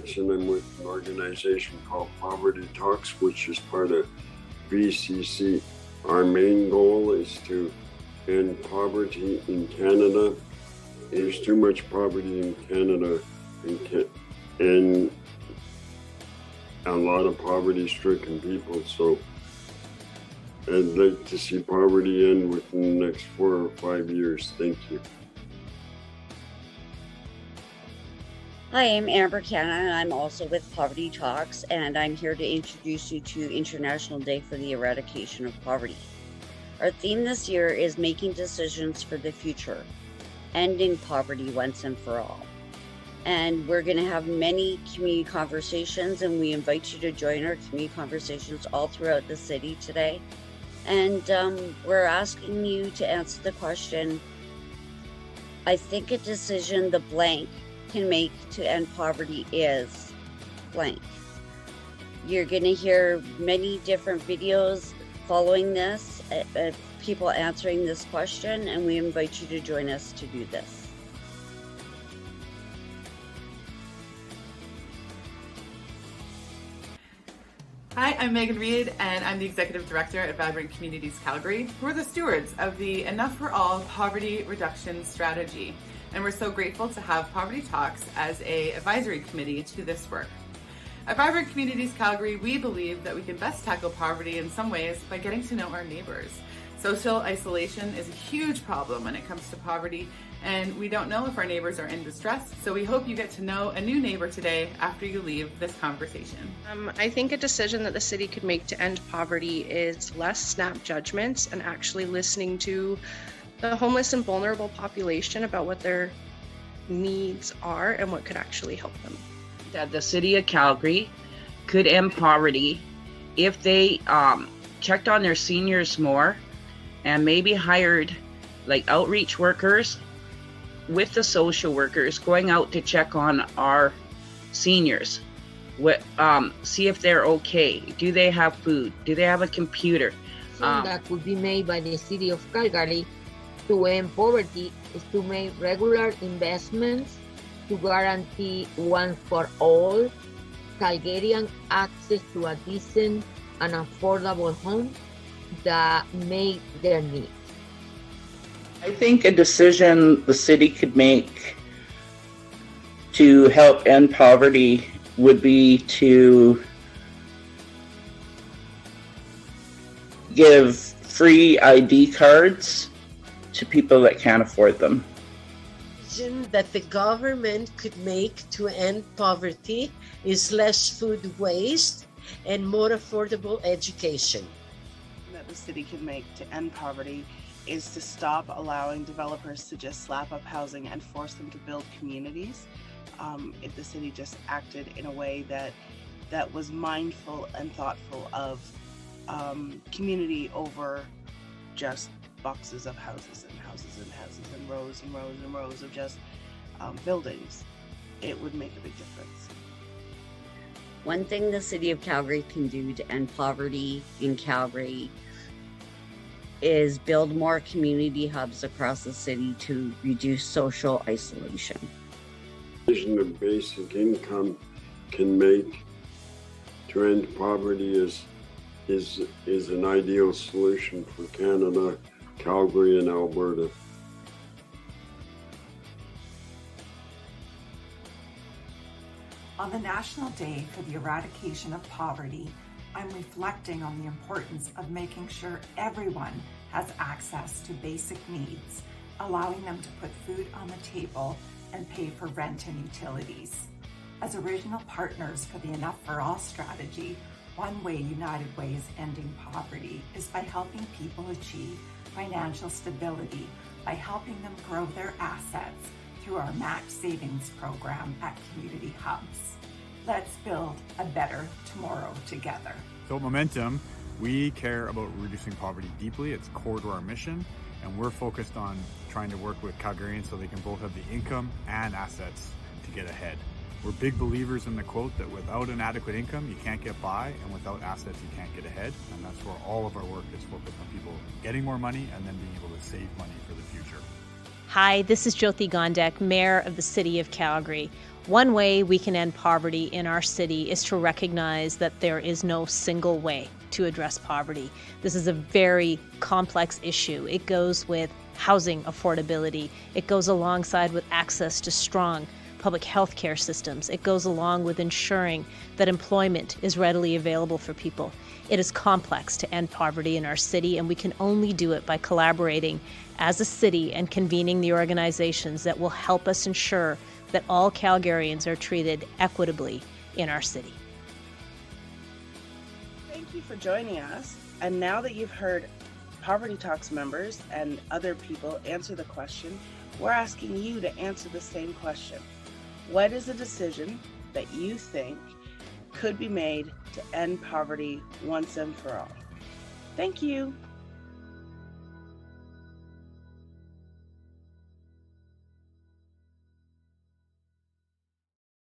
Alex, and I'm with an organization called Poverty Talks, which is part of BCC. Our main goal is to end poverty in Canada. There's too much poverty in Canada, and a lot of poverty-stricken people. So I'd like to see poverty end within the next 4 or 5 years. Thank you. Hi, I'm Amber Canna, and I'm also with Poverty Talks, and I'm here to introduce you to International Day for the Eradication of Poverty. Our theme this year is making decisions for the future, ending poverty once and for all. And we're going to have many community conversations, and we invite you to join our community conversations all throughout the city today. And we're asking you to answer the question, I think a decision the blank can make to end poverty is blank. You're going to hear many different videos following this, people answering this question, and we invite you to join us to do this. Hi, I'm Meaghon Reid, and I'm the Executive Director at Vibrant Communities Calgary. We're the stewards of the Enough for All Poverty Reduction Strategy, and we're so grateful to have Poverty Talks as an advisory committee to this work. At Vibrant Communities Calgary, we believe that we can best tackle poverty in some ways by getting to know our neighbors. Social isolation is a huge problem when it comes to poverty, and we don't know if our neighbors are in distress, so we hope you get to know a new neighbor today after you leave this conversation. I think a decision that the city could make to end poverty is less snap judgments and actually listening to the homeless and vulnerable population about what their needs are and what could actually help them. That the city of Calgary could end poverty if they checked on their seniors more and maybe hired like outreach workers with the social workers going out to check on our seniors. See if they're okay. Do they have food? Do they have a computer? That could be made by the city of Calgary to end poverty is to make regular investments to guarantee once for all Calgarian access to a decent and affordable home that meet their needs. I think a decision the city could make to help end poverty would be to give free ID cards to people that can't afford them. That the government could make to end poverty is less food waste and more affordable education. That the city can make to end poverty is to stop allowing developers to just slap up housing and force them to build communities. If the city just acted in a way that was mindful and thoughtful of community over just boxes of houses and houses and houses and rows and rows and rows of just buildings, it would make a big difference. One thing the city of Calgary can do to end poverty in Calgary is build more community hubs across the city to reduce social isolation. The basic income can make to end poverty is an ideal solution for Canada, Calgary, and Alberta. On the National Day for the Eradication of Poverty, I'm reflecting on the importance of making sure everyone has access to basic needs, allowing them to put food on the table and pay for rent and utilities. As original partners for the Enough for All strategy, one way United Way is ending poverty is by helping people achieve financial stability by helping them grow their assets through our Max Savings program at community hubs. Let's build a better tomorrow together. So at Momentum, we care about reducing poverty deeply. It's core to our mission, and we're focused on trying to work with Calgarians so they can both have the income and assets to get ahead. We're big believers in the quote that without an adequate income, you can't get by, and without assets, you can't get ahead. And that's where all of our work is focused on people getting more money and then being able to save money for the future. Hi, this is Jyoti Gondek, Mayor of the City of Calgary. One way we can end poverty in our city is to recognize that there is no single way to address poverty. This is a very complex issue. It goes with housing affordability. It goes alongside with access to strong public health care systems. It goes along with ensuring that employment is readily available for people. It is complex to end poverty in our city, and we can only do it by collaborating as a city and convening the organizations that will help us ensure that all Calgarians are treated equitably in our city. Thank you for joining us. And now that you've heard Poverty Talks members and other people answer the question, we're asking you to answer the same question. What is a decision that you think could be made to end poverty once and for all? Thank you.